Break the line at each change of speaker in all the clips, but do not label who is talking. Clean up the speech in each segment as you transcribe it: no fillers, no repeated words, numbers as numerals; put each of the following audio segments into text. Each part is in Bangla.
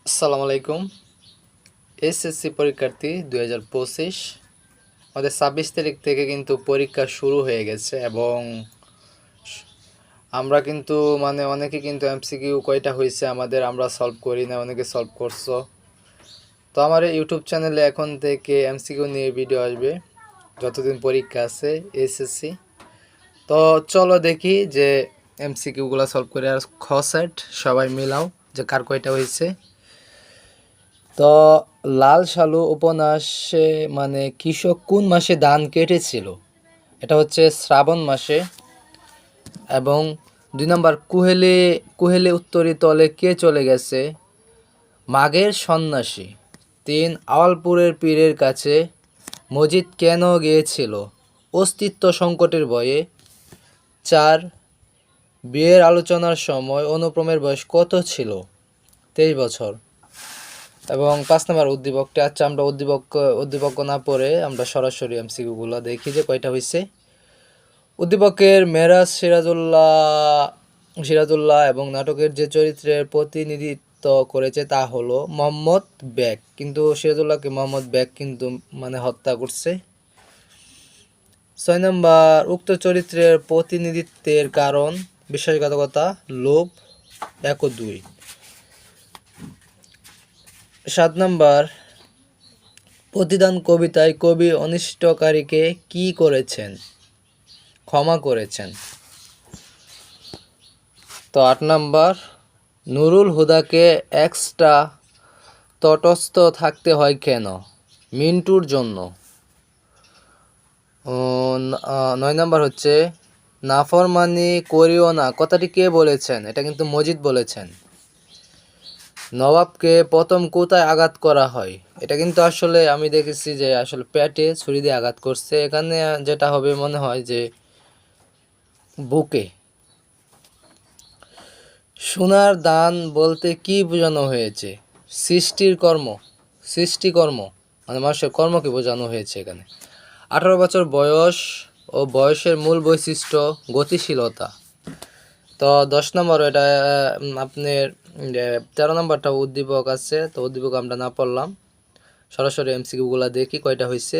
আসসালামু আলাইকুম। এসএসসি পরীক্ষার্থী 2025 আমাদের 26 তারিখ থেকে কিন্তু পরীক্ষা শুরু হয়ে গেছে এবং আমরা কিন্তু অনেকে কিন্তু এমসিকিউ কয়টা হয়েছে আমাদের আমরা সলভ করি না, অনেকে সলভ করছো। তো আমার এই ইউটিউব চ্যানেলে এখন থেকে এমসিকিউ নিয়ে ভিডিও আসবে যতদিন পরীক্ষা আছে এসএসসি। তো চলো দেখি যে এমসিকিউগুলো সলভ করে আর খ সেট সবাই মিলাও যে কার কয়টা হয়েছে। তো লাল সালু উপন্যাসে কৃষক কোন মাসে ধান কেটেছিল? এটা হচ্ছে শ্রাবণ মাসে। এবং 2 নম্বর, কুহেলে কুহেলে উত্তরি তলে কে চলে গেছে? মাঘের সন্ন্যাসী। 3, আওয়ালপুরের পীরের কাছে মজিদ কেন গিয়েছিল? অস্তিত্ব সংকটের ভয়ে। 4, বিয়ের আলোচনার সময় অনুপমের বয়স কত ছিল? 23 বছর। এবং 5 নম্বর, উদ্দীপকটা। আচ্ছা, আমরা উদ্দীপক না পড়ে আমরা সরাসরি এমসিকিউগুলো দেখি যে কয়টা হয়েছে। উদ্দীপকের মেরাজ সিরাজুল্লাহ এবং নাটকের যে চরিত্রের প্রতিনিধিত্ব করেছে তা হলো মোহাম্মদ বেগ, কিন্তু সিরাজুল্লাহকে মোহাম্মদ বেগ কিন্তু হত্যা করছে। 6 নম্বর, উক্ত চরিত্রের প্রতিনিধিত্বের কারণ বিশ্বাসঘাতকতা, লোভ। 1 ও 2। 7 নম্বর, প্রতিদান কবিতায় কবি অনিষ্টকারীকে কি করেছেন? ক্ষমা করেছেন। তো 8 নম্বর, নুরুল হুদাকে এক্সট্রা তটস্থ থাকতে হয় কেন? মিন্টুর জন্য। 9 নম্বর হচ্ছে নাফরমানি করিও না কথাটি কে বলেছেন? এটা কিন্তু মজিদ বলেছেন। নবাবকে প্রথম কোথায় আঘাত করা হয়? এটা কিন্তু আসলে আমি দেখেছি যে আসলে পেটে ছুরি দিয়ে আঘাত করছে। এখানে যেটা হবে মনে হয় যে বুকে। সোনার দান বলতে কি বোঝানো হয়েছে? সৃষ্টিকর্ম মানুষের কর্মকে বোঝানো হয়েছে এখানে। 18 বছর বয়স ও বয়সের মূল বৈশিষ্ট্য গতিশীলতা। তো 10 নম্বর, এটা আপনার 13 নম্বরটা উদ্দীপক আছে, তো উদ্দীপক আমরা না পড়লাম, সরাসরি এমসিকিউগুলো দেখি কয়টা হয়েছে।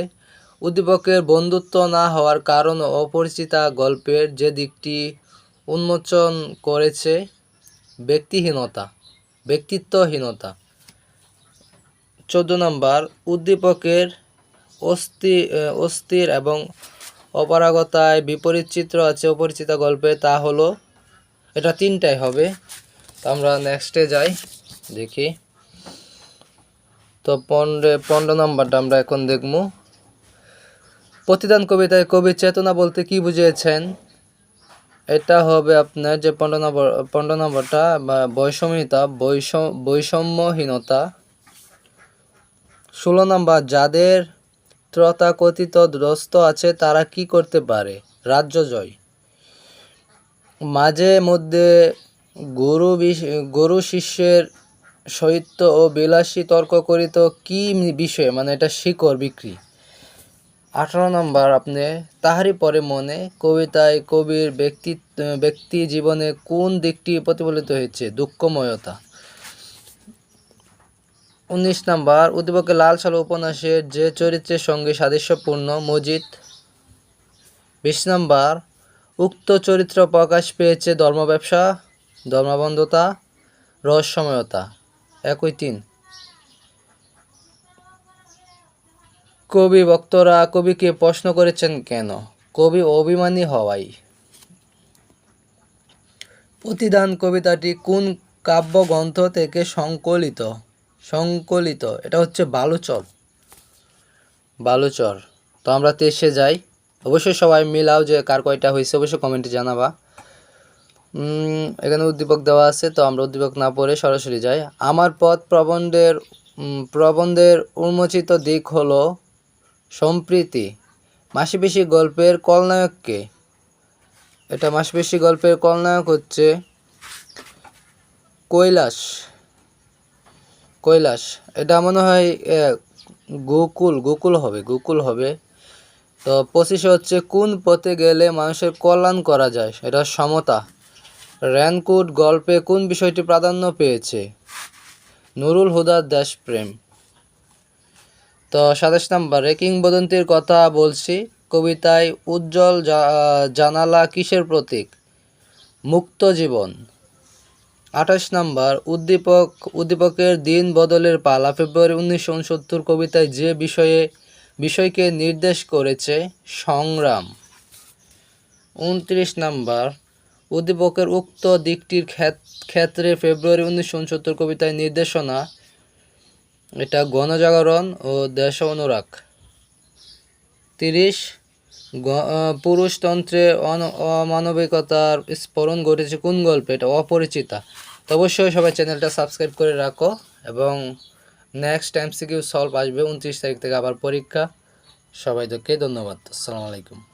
উদ্দীপকের বন্ধুত্ব না হওয়ার কারণ অপরিচিতা গল্পের যে দিকটি উন্মোচন করেছে ব্যক্তিত্বহীনতা। 14 নম্বর, উদ্দীপকের অস্থির এবং অপারগতায় বিপরীত চিত্র আছে অপরিচিতা গল্পে, তা হলো, এটা 3টাই হবে। তো আমরা নেক্সটে যাই দেখি। তো 15 নম্বরটা আমরা এখন দেখব। প্রতিদান কবিতায় কবি চেতনা বলতে কি বুঝিয়েছেন? এটা হবে আপনার যে 15 নম্বরটা বৈষম্যহীনতা। 16 নম্বর, যাদের তথাকথিত দ্রস্ত আছে তারা কি করতে পারে? রাজ্য জয়। মাঝে মধ্যে গুরু শিষ্যের সহিত ও বিলাসী তর্ক করিত কি বিষয়ে? এটা শিকড় বিক্রি। 18 নম্বর, আপনি তাহারই পরে মনে কবিতায় কবির ব্যক্তি জীবনে কোন দিকটি প্রতিফলিত হয়েছে? দুঃখময়তা। 19 নম্বর, উদ্দীপকের লাল সালু উপন্যাসের যে চরিত্রের সঙ্গে সাদৃশ্যপূর্ণ? মজিদ। 20 নম্বর, উক্ত চরিত্র প্রকাশ পেয়েছে ধর্মব্যবসা, ধর্মবন্ধতা, রহস্যময়তা। 1-3। ভক্তরা কবিকে প্রশ্ন করেছেন কেন? কবি অভিমানী হওয়াই। প্রতিদান কবিতাটি কোন কাব্যগ্রন্থ থেকে সংকলিত? এটা হচ্ছে বালুচর। তো আমরা 23-এ যাই। অবশ্যই সবাই মিলাও যে কার কয়টা হয়েছে, অবশ্যই কমেন্টে জানাবা। এখানে উদ্দীপক দেওয়া আছে, তো আমরা উদ্দীপক না পড়ে সরাসরি যাই। আমার পথ প্রবন্ধের উন্মোচিত দিক হলো সম্প্রীতি। মাসিপিসি গল্পের খলনায়ক কে? এটা মাসিপিসি গল্পের খলনায়ক হচ্ছে কৈলাস। এটা মনে হয় গোকুল হবে। তো 25 হচ্ছে কোন পথে গেলে মানুষের কল্যাণ করা যায়? এটা সমতা। রেনকুট গল্পে কোন বিষয়টি প্রাধান্য পেয়েছে? নুরুল হুদার দেশপ্রেম। তো 27 নম্বরে কিংবদন্তির কথা বলছি কবিতায় উজ্জ্বল জানালা কিসের প্রতীক? মুক্ত জীবন। 28 নম্বর উদ্দীপকের দিন বদলের পালা ফেব্রুয়ারি 1969 কবিতায় যে বিষয়কে নির্দেশ করেছে সংগ্রাম। 29 নম্বর উদ্দীপকের উক্ত দিকটির ক্ষেত্রে ফেব্রুয়ারি 1969 কবিতায় নির্দেশনা এটা গণজাগরণ ও দেশ অনুরাগ। 30 পুরুষতন্ত্রে অমানবিকতার স্ফোরণ ঘটেছে কোন গল্পে? এটা অপরিচিতা। তো অবশ্যই সবাই চ্যানেলটা সাবস্ক্রাইব করে রাখো এবং নেক্সট MCQ সলভ আসবে 29 তারিখ থেকে আবার পরীক্ষা। সবাইকে ধন্যবাদ। আসসালামু আলাইকুম।